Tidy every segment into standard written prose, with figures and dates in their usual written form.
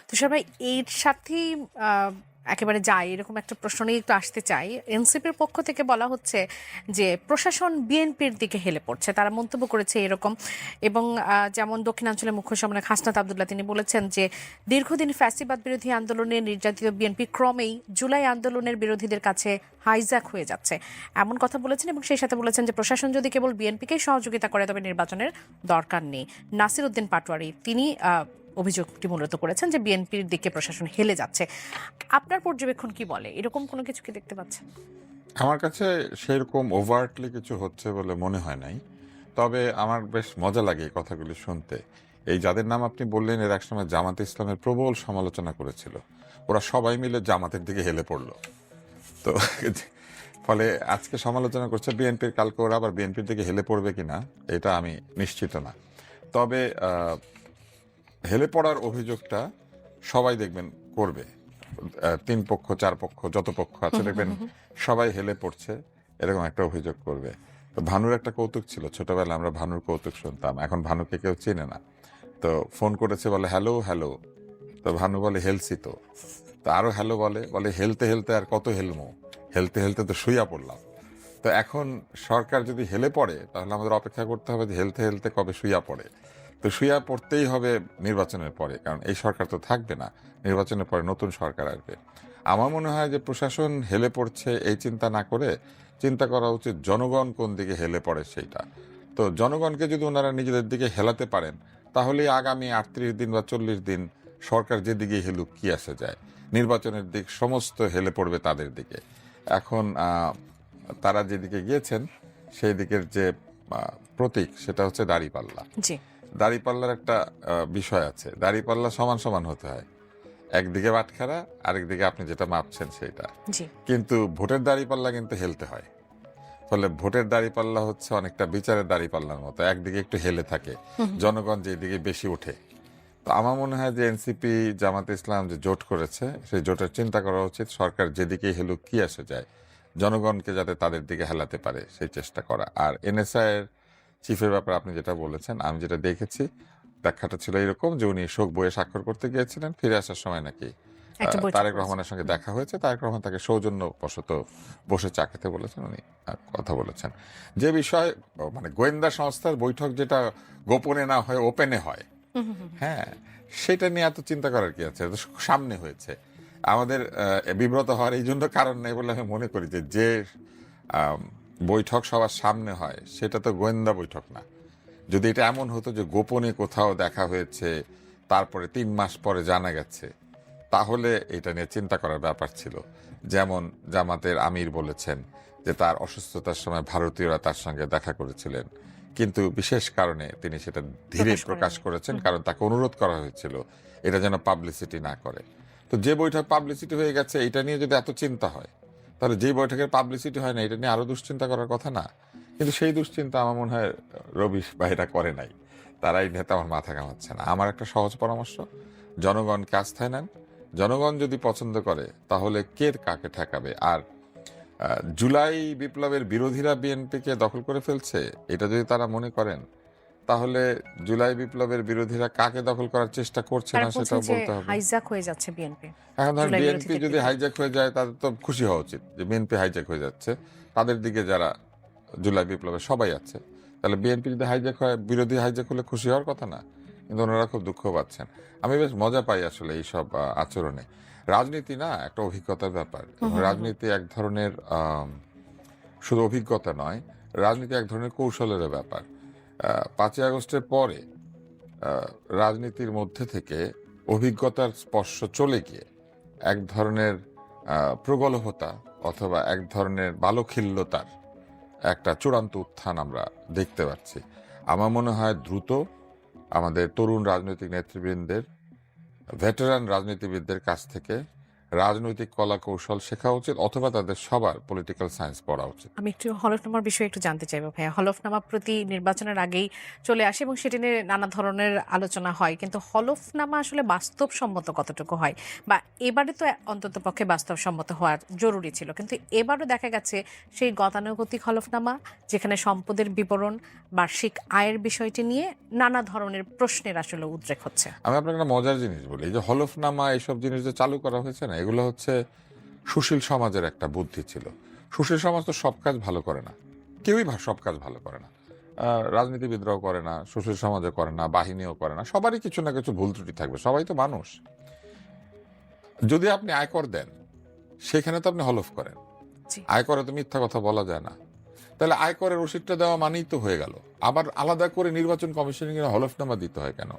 তুষার ভাই, এর সাথেই একেবারে যায় এরকম একটা প্রশ্ন নিয়ে একটু আসতে চাই। এনসিপির পক্ষ থেকে বলা হচ্ছে যে প্রশাসন বিএনপির দিকে হেলে পড়ছে, তারা মন্তব্য করেছে এরকম। এবং যেমন দক্ষিণাঞ্চলের মুখ্য সমন্বয়ক হাসনাত আবদুল্লাহ তিনি বলেছেন যে দীর্ঘদিন ফ্যাসিবাদ বিরোধী আন্দোলনে নির্যাতিত বিএনপি ক্রমেই জুলাই আন্দোলনের বিরোধীদের কাছে হাইজ্যাক হয়ে যাচ্ছে, এমন কথা বলেছেন। এবং সেই সাথে বলেছেন যে প্রশাসন যদি কেবল বিএনপিকেই সহযোগিতা করে তবে নির্বাচনের দরকার নেই। নাসির উদ্দিন পাটোয়ারি তিনি অভিযোগটি মূলত করেছেন যে বিএনপির দিকে প্রশাসন হেলে যাচ্ছে। আপনার পর্যবেক্ষণ কি বলে? এরকম কোনো কিছু কি দেখতে পাচ্ছেন? আমার কাছে সেরকম ওভার্টলি কিছু হচ্ছে বলে মনে হয় নাই। তবে আমার বেশ মজা লাগে এই কথাগুলি শুনতে। এই যাদের নাম আপনি বললেন, এরা একসময় জামাতে ইসলামের প্রবল সমালোচনা করেছিল। ওরা সবাই মিলে জামাতের দিকে হেলে পড়ল। তো ফলে আজকে সমালোচনা করছে বিএনপির, কালকে ওরা আবার বিএনপির দিকে হেলে পড়বে কিনা এটা আমি নিশ্চিত না। তবে হেলে পড়ার অভিযোগটা সবাই দেখবেন করবে। তিন পক্ষ, চার পক্ষ, যত পক্ষ আছে দেখবেন সবাই হেলে পড়ছে, এরকম একটা অভিযোগ করবে। তো ভানুর একটা কৌতুক ছিল, ছোটবেলায় আমরা ভানুর কৌতুক শুনতাম, এখন ভানুকে কেউ চেনে না। তো ফোন করেছে, বলে হ্যালো হ্যালো, তো ভানু বলে হেলসি তো। তো আরো হ্যালো বলে, বলে হেলতে হেলতে আর কত হেলমো, হেলতে হেলতে তো শুইয়া পড়লাম। তো এখন সরকার যদি হেলে পড়ে তাহলে আমাদের অপেক্ষা করতে হবে যে হেলতে হেলতে কবে শুইয়া পড়ে। তো শুইয়া পড়তেই হবে নির্বাচনের পরে, কারণ এই সরকার তো থাকবে না, নির্বাচনের পরে নতুন সরকার আসবে। আমার মনে হয় যে প্রশাসন হেলে পড়ছে এই চিন্তা না করে চিন্তা করা উচিত জনগণ কোন দিকে হেলে পড়ে সেইটা। তো জনগণকে যদি ওনারা নিজেদের দিকে হেলাতে পারেন তাহলে আগামী 38 দিন বা 40 দিন সরকার যেদিকে হেলুক কি আসে যায়, নির্বাচনের দিক সমস্ত হেলে পড়বে তাদের দিকে। এখন তারা যেদিকে গিয়েছেন সেই দিকের যে প্রতীক সেটা হচ্ছে দাঁড়িপাল্লা। জি। দাঁড়িপাল্লার একটা বিষয় আছে, দাঁড়িপাল্লা সমান সমান হতে হয়, একদিকে বাটখারা আরেকদিকে আপনি যেটা মাপছেন সেটা। জি। কিন্তু ভোটের দাঁড়িপাল্লা কিন্তু হেলতে হয়। ফলে ভোটের দাঁড়িপাল্লা হচ্ছে অনেকটা বিচারের দাঁড়িপাল্লার মতো, একদিকে একটু হেলে থাকে, জনগণ যেদিকে বেশি ওঠে। তো আমার মনে হয় যে এনসিপি জামাতে ইসলাম যে জোট করেছে সেই জোটের চিন্তা করা উচিত সরকার যেদিকে হেলুক কি আসে যায়, জনগণকে যাতে তাদের দিকে হেলাতে পারে সেই চেষ্টা করা। আর এনএসআই এর চিফের ব্যাপারে আপনি যেটা বলেছেন, আমি যেটা দেখেছি ব্যাখ্যাটা ছিল এরকম যে উনি শোক বইয়ে স্বাক্ষর করতে গিয়েছিলেন, ফিরে আসার সময় নাকি একটা বৈঠক তারেক করেছে। রহমানের সঙ্গে দেখা হয়েছে, তারেক রহমান তাকে সৌজন্যবশত বসে চা খেতে বলেছেন, উনি কথা বলেছেন। যে বিষয় মানে গোয়েন্দা সংস্থার বৈঠক যেটা গোপনে না হয় ওপেনে হয়, হ্যাঁ, সেটা নিয়ে এত চিন্তা করার কি আছে, এটা সামনে হয়েছে। আমাদের বিব্রত হওয়ার এই জন্য কারণ নেই বলে আমি মনে করি যে যে আম, বৈঠক সবার সামনে হয় সেটা তো গোয়েন্দা বৈঠক না। যদি এটা এমন হতো যে গোপনে কোথাও দেখা হয়েছে তারপরে 3 মাস পরে জানা গেছে, তাহলে এটা নিয়ে চিন্তা করার ব্যাপার ছিল। যেমন জামাতের আমির বলেছেন যে তার অসুস্থতার সময় ভারতীয়রা তার সঙ্গে দেখা করেছিলেন, কিন্তু বিশেষ কারণে তিনি সেটা ধীরে প্রকাশ করেছেন, কারণ তাকে অনুরোধ করা হয়েছিল এটা যেন পাবলিসিটি না করে। তো যে বৈঠক পাবলিসিটি হয়ে গেছে এটা নিয়ে যদি এত চিন্তা হয়, তাহলে যে বৈঠকের পাবলিসিটি হয় না এটা নিয়ে আরো দুশ্চিন্তা করার কথা না? কিন্তু সেই দুশ্চিন্তা আমার মনে হয় রবি ভাইরা করে নাই, তারাই নেতা আমার মাথা কামাচ্ছে না। আমার একটা সহজ পরামর্শ, জনগণকে আস্থায় নেন, জনগণ যদি পছন্দ করে তাহলে কে কাকে ঠেকাবে। আর জুলাই বিপ্লবের বিরোধীরা বিএনপিকে দখল করে ফেলছে এটা যদি তারা মনে করেন, তাহলে জুলাই বিপ্লবের বিরোধীরা কাকে দখল করার চেষ্টা করছে তারা না বলছেন সেটাও যে বলতে হবে। হাইজ্যাক হয়ে যাচ্ছে বিএনপি এখন ধরেন জুলাই বিএনপি বিরোধীদের যদি দিকে। হাইজ্যাক হয়ে যায় তাদের তো খুশি হওয়া উচিত যে বিএনপি হাইজ্যাক হয়ে যাচ্ছে, তাদের দিকে যারা জুলাই বিপ্লবে সবাই আছে। তাহলে বিএনপি যদি হাইজ্যাক হয়, বিরোধী হাইজ্যাক হলে খুশি হওয়ার কথা না? কিন্তু ওনারা খুব দুঃখ পাচ্ছেন। আমি বেশ মজা পাই আসলে এইসব আচরণে। রাজনীতি না একটা অভিজ্ঞতার ব্যাপার, এবং রাজনীতি এক ধরনের শুধু অভিজ্ঞতা নয়, রাজনীতি এক ধরনের কৌশলের ব্যাপার। 5ই আগস্টের পরে রাজনীতির মধ্যে থেকে অভিজ্ঞতার স্পর্শ চলে গিয়ে এক ধরনের প্রগলভতা অথবা এক ধরনের বালখিল্যতার একটা চূড়ান্ত উত্থান আমরা দেখতে পাচ্ছি। আমার মনে হয় দ্রুত আমাদের তরুণ রাজনৈতিক নেতৃবৃন্দের, ভেটেরান রাজনীতিবিদদের কাছ থেকে রাজনৈতিক কলা কৌশল শেখা উচিত, অথবা তাদের সবার পলিটিক্যাল সায়েন্স পড়া উচিত। আমি একটু হলফনামার বিষয়ে একটু জানতে চাইবো ভাইয়া। হলফনামা প্রতি নির্বাচনের আগেই চলে আসে এবং সেটি নিয়ে নানা ধরনের আলোচনা হয়, কিন্তু হলফনামা আসলে বাস্তবসম্মত কতটুকু হয়, বা এবারে তো অন্তত পক্ষে বাস্তবসম্মত হওয়ার জরুরি ছিল, কিন্তু এবারও দেখা গেছে সেই গতানুগতিক হলফনামা, যেখানে সম্পদের বিবরণ, বার্ষিক আয়ের বিষয়টি নিয়ে নানা ধরনের প্রশ্নের আসলে উদ্রেক হচ্ছে। আমি আপনাকে একটা মজার জিনিস বলি, এই যে হলফনামা এইসব জিনিস যে চালু করা হয়েছে না, এগুলো হচ্ছে সুশীল সমাজের একটা বুদ্ধি ছিল। সুশীল সমাজ তো সব কাজ ভালো করে না, কেউই সব কাজ ভালো করে না। রাজনীতিবিদরাও করে না, সুশীল সমাজও করে না, বাহিনীও করে না, সবারই কিছু না কিছু ভুল ত্রুটি থাকবে, সবাই তো মানুষ। যদি আপনি আয়কর দেন, সেখানে তো আপনি হলফ করেন। জি। আয়করে তো মিথ্যা কথা বলা যায় না, তাহলে আয়করের রসিদটা দেওয়া মানেই তো হয়ে গেল। আবার আলাদা করে নির্বাচন কমিশনের হলফনামা দিতে হয় কেন?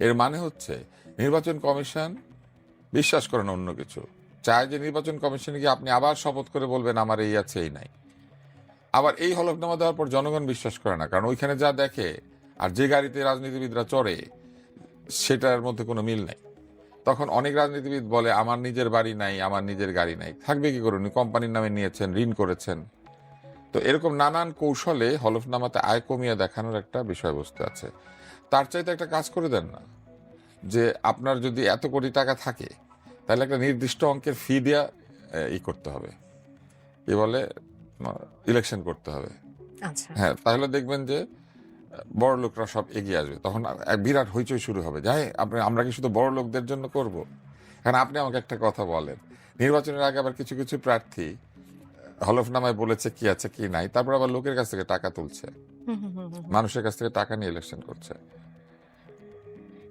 এর মানে হচ্ছে নির্বাচন কমিশন বিশ্বাস করেন অন্য কিছু, চায় যে নির্বাচন কমিশনে গিয়ে আপনি আবার শপথ করে বলবেন আমার এই আছে এই নাই। আবার এই হলফনামা দেওয়ার পর জনগণ বিশ্বাস করে না, কারণ ওইখানে যা দেখে আর যে গাড়িতে রাজনীতিবিদরা চড়ে সেটার মধ্যে কোনো মিল নাই। তখন অনেক রাজনীতিবিদ বলে আমার নিজের বাড়ি নাই, আমার নিজের গাড়ি নাই। থাকবে কি করে? উনি কোম্পানির নামে নিয়েছেন, ঋণ করেছেন। তো এরকম নানান কৌশলে হলফনামাতে আয় কমিয়ে দেখানোর একটা বিষয়বস্তু আছে। তার চাইতে একটা কাজ করে দেন না, যে আপনার যদি এত কোটি টাকা থাকে, তাহলে একটা নির্দিষ্ট অঙ্কের ফি দিয়া করতে হবে, বলে ইলেকশন করতে হবে। আচ্ছা। হ্যাঁ, তাহলে দেখবেন যে বড় লোকরা সব এগিয়ে আসবে। তখন এক বিরাট হইচই শুরু হবে, যাই আমরা কি শুধু বড় লোকদের জন্য করব? কারণ আপনি আমাকে একটা কথা বলেন, নির্বাচনের আগে আবার কিছু কিছু প্রার্থী হলফনামায় বলেছে কি আছে কি নাই, তারপর আবার লোকের কাছ থেকে টাকা তুলছে, হুম হুম হুম হুম। মানুষের কাছ থেকে টাকা নিয়ে ইলেকশন করছে।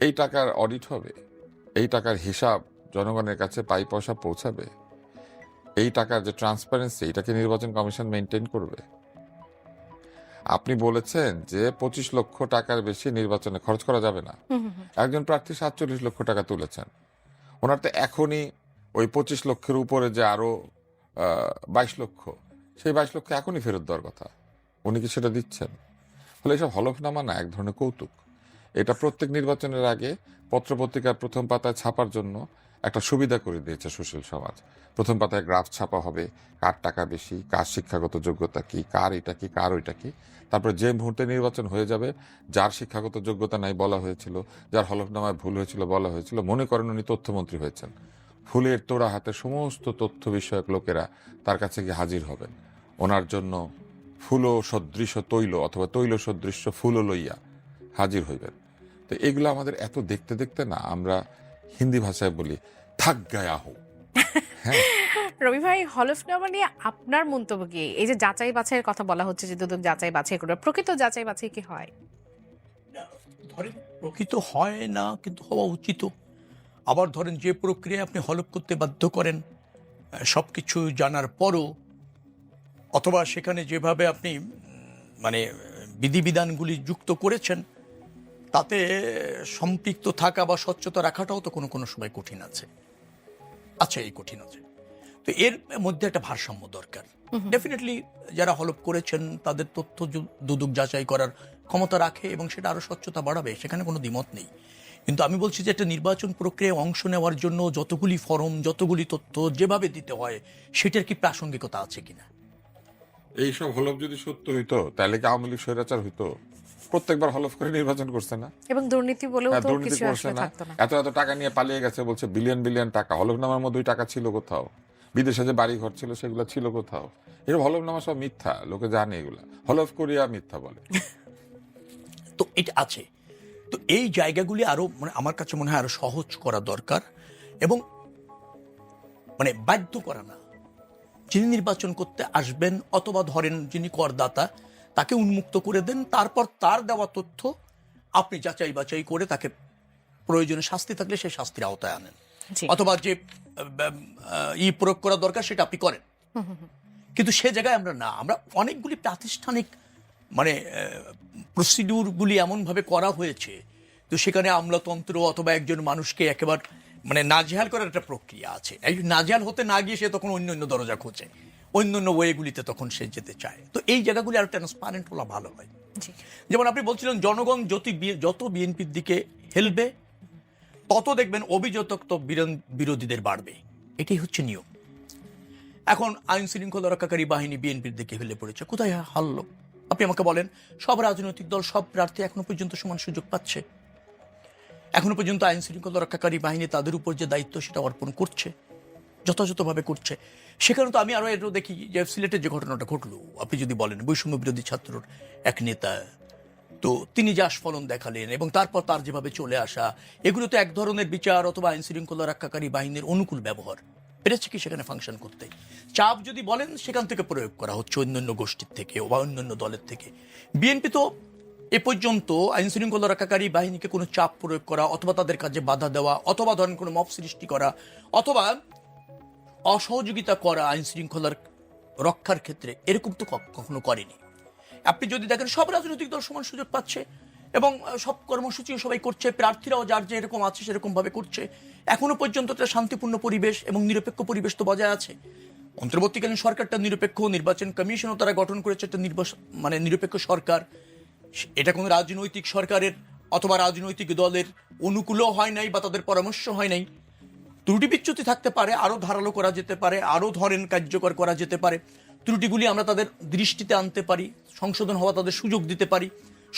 এই টাকার অডিট হবে? এই টাকার হিসাব জনগণের কাছে পাই পয়সা পৌঁছাবে? এই টাকার যে ট্রান্সপারেন্সি, এটাকে নির্বাচন কমিশন মেনটেন করবে? আপনি বলেছেন যে 25 লক্ষ টাকার বেশি নির্বাচনে খরচ করা যাবে না। একজন প্রার্থী 47 লক্ষ টাকা তুলেছেন, ওনার তো এখনই ওই 25 লক্ষের উপরে যে আরো 22 লক্ষ, সেই 22 লক্ষ এখনই ফেরত দেওয়ার কথা। উনি কি সেটা দিচ্ছেন? ফলে এসব হলফনামা না এক ধরনের কৌতুক। এটা প্রত্যেক নির্বাচনের আগে পত্রপত্রিকার প্রথম পাতায় ছাপার জন্য একটা সুবিধা করে দিয়েছে সুশীল সমাজ। প্রথম পাতায় গ্রাফ ছাপা হবে, কার টাকা বেশি, কার শিক্ষাগত যোগ্যতা কি, কার এটা কি, কার ওইটা কি। তারপরে যে মুহূর্তে নির্বাচন হয়ে যাবে, যার শিক্ষাগত যোগ্যতা নাই বলা হয়েছিল, যার হলফনামায় ভুল হয়েছিল বলা হয়েছিল, মনে করেন উনি তথ্যমন্ত্রী হয়েছেন, ফুলের তোড়া হাতে সমস্ত তথ্য বিষয়ক লোকেরা তার কাছে গিয়ে হাজির হবেন, ওনার জন্য ফুল সদৃশ তৈল অথবা তৈল সদৃশ ফুল লইয়া হাজির হইবেন। তো এগুলো আমাদের এত দেখতে দেখতে না, আমরা হিন্দি ভাষায় বলি থাক গায়া হো। হ্যাঁ, রবি ভাই, হলফনামা নিয়ে আপনার মন্তব্য কি? এই যে যাচাই বাছাইয়ের কথা বলা হচ্ছে, যে দুদক যাচাই বাছাই করবে, প্রকৃত যাচাই বাছাই কি হয়? ধরেন প্রকৃত হয় না, কিন্তু হওয়া উচিত। আবার ধরেন যে প্রক্রিয়ায় আপনি হলফ করতে বাধ্য করেন সব কিছু জানার পরও, অথবা সেখানে যেভাবে আপনি মানে বিধিবিধানগুলি যুক্ত করেছেন, তাতে সম্পৃক্ত থাকা বা স্বচ্ছতা রাখাটাও তো কোনো কোনো সময় কঠিন আছে। আচ্ছা, এই কঠিন আছে, তো এর মধ্যে একটা ভারসাম্য দরকার। ডেফিনেটলি যারা হলফ করেছেন তাদের তথ্য দুদক যাচাই করার ক্ষমতা রাখে এবং সেটা আরো স্বচ্ছতা বাড়াবে, সেখানে কোনো দ্বিমত নেই। কিন্তু আমি বলছি যে একটা নির্বাচন প্রক্রিয়ায় অংশ নেওয়ার জন্য যতগুলি ফরম, যতগুলি তথ্য যেভাবে দিতে হয়, সেটার কি প্রাসঙ্গিকতা আছে কিনা? এইসব হলফ যদি সত্য হইতো, তাহলে কি আওয়ামী লীগ স্বৈরাচার হইতো? প্রত্যেকবার হলফ করে নির্বাচন করছে না? এবং দুর্নীতি বলেও তো দুর্নীতি কিছু করছে আসলে না? থাকতো না। এত এত টাকা নিয়ে পালিয়ে গেছে, বলছে বিলিয়ন বিলিয়ন টাকা। হলফনামার মধ্যে ওই টাকা ছিল কোথাও? বিদেশে যে বাড়ি ঘর ছিল সেগুলো ছিল কোথাও? এসব হলফনামা সব মিথ্যা, লোকে জানে এগুলা। হলফ করিয়া মিথ্যা বলে। তো এটা আছে। তো এই জায়গাগুলি আরো মানে আমার কাছে মনে হয় আরো সহজ করা দরকার, এবং মানে বাধ্য করা না। যিনি নির্বাচন করতে আসবেন অথবা ধরেন যিনি করদাতা, তাকে উন্মুক্ত করে দেন, তারপর তার দেওয়া তথ্য আপনি যাচাই বাছাই করে তাকে প্রয়োজনে শাস্তি থাকলে সেই শাস্তির আওতায় আনেন, জি। অথবা যে প্রয়োগ করা দরকার সেটা আপনি করেন। কিন্তু সে জায়গায় আমরা না, আমরা অনেকগুলি প্রাতিষ্ঠানিক মানে প্রসিডিউরগুলি এমনভাবে করা হয়েছে, তো সেখানে আমলাতন্ত্র অথবা একজন মানুষকে একেবারে মানে নাজেহাল করার একটা প্রক্রিয়া আছে। এই নাজেহাল হতে না গিয়ে সে তখন অন্য অন্য দরজা খোঁজে, অন্য অন্য ওয়েগুলিতে তখন সে যেতে চায়। তো এই জায়গাগুলি আরো ট্রান্সপারেন্ট হলে ভালো হয়। জি। যেমন আপনি বলছিলেন জনগণ যত বিএনপির দিকে হেলবে, তত দেখবেন অভিযোগ বিরোধীদের বাড়বে। এটাই হচ্ছে নিয়ম। এখন আইন শৃঙ্খলা রক্ষাকারী বাহিনী বিএনপির দিকে হেলে পড়েছে। কোথায় হারলো? আপনি আমাকে বলেন, সব রাজনৈতিক দল, সব প্রার্থী এখনো পর্যন্ত সমান সুযোগ পাচ্ছে? এখনো পর্যন্ত আইন শৃঙ্খলা রক্ষাকারী বাহিনী তাদের উপর যে দায়িত্ব সেটা অর্পণ করছে, যথাযথভাবে করছে। সেখানে তো আমি আরো এরও দেখি যে সিলেটের যে ঘটনাটা ঘটলো, আপনি যদি বলেন বৈষম্য বিরোধী ছাত্রর এক নেতা, তো তিনি যে আস্ফলন দেখালেন এবং তারপর তার যেভাবে চলে আসা, এগুলো তো এক ধরনের বিচার অথবা আইন শৃঙ্খলা রক্ষাকারী বাহিনীর অনুকূল ব্যবহার। পেরেছে কি সেখানে ফাংশন করতে? চাপ যদি বলেন সেখান থেকে প্রয়োগ করা হচ্ছে অন্যান্য গোষ্ঠীর থেকে বা অন্যান্য দলের থেকে। বিএনপি তো এ পর্যন্ত আইন শৃঙ্খলা রক্ষাকারী বাহিনীকে কোনো চাপ প্রয়োগ করা অথবা তাদের কাজে বাধা দেওয়া অথবা ধরেন কোনো মব সৃষ্টি করা অথবা অসহযোগিতা করা আইন শৃঙ্খলার রক্ষার ক্ষেত্রে এরকম তো কখনো করেনি। আপনি যদি দেখেন সব রাজনৈতিক দল সমান সুযোগ পাচ্ছে এবং সব কর্মসূচিও সবাই করছে, প্রার্থীরাও যার যেরকম আছে সেরকম ভাবে করছে। এখনো পর্যন্ত একটা শান্তিপূর্ণ পরিবেশ এবং নিরপেক্ষ পরিবেশ তো বজায় আছে। অন্তর্বর্তীকালীন সরকারটা নিরপেক্ষ, নির্বাচন কমিশনও তারা গঠন করেছে একটা নিরপেক্ষ সরকার। এটা কোনো রাজনৈতিক সরকারের অথবা রাজনৈতিক দলের অনুকূলও হয় নাই বা তাদের পরামর্শ হয় নাই। ত্রুটি বিচ্যুতি থাকতে পারে, আরো ধারালো করা যেতে পারে, আরো ধরেন কার্যকর করা যেতে পারে। ত্রুটিগুলি আমরা তাদের দৃষ্টিতে আনতে পারি, সংশোধন হওয়া তাদের সুযোগ দিতে পারি।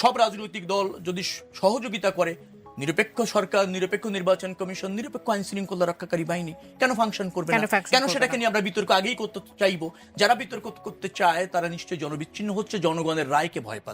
সব রাজনৈতিক দল যদি সহযোগিতা করে, নিরপেক্ষ সরকার, নিরপেক্ষ নির্বাচন কমিশন, নিরপেক্ষ আইন শৃঙ্খলা রক্ষাকারী বাহিনী কেন ফাংশন করবে না? কেন সেটাকে নিয়ে আমরা বিতর্ক আগেই করতে চাইবো? যারা বিতর্ক করতে চায় তারা নিশ্চয়ই জনবিচ্ছিন্ন হচ্ছে, জনগণের রায়কে ভয় পাচ্ছে।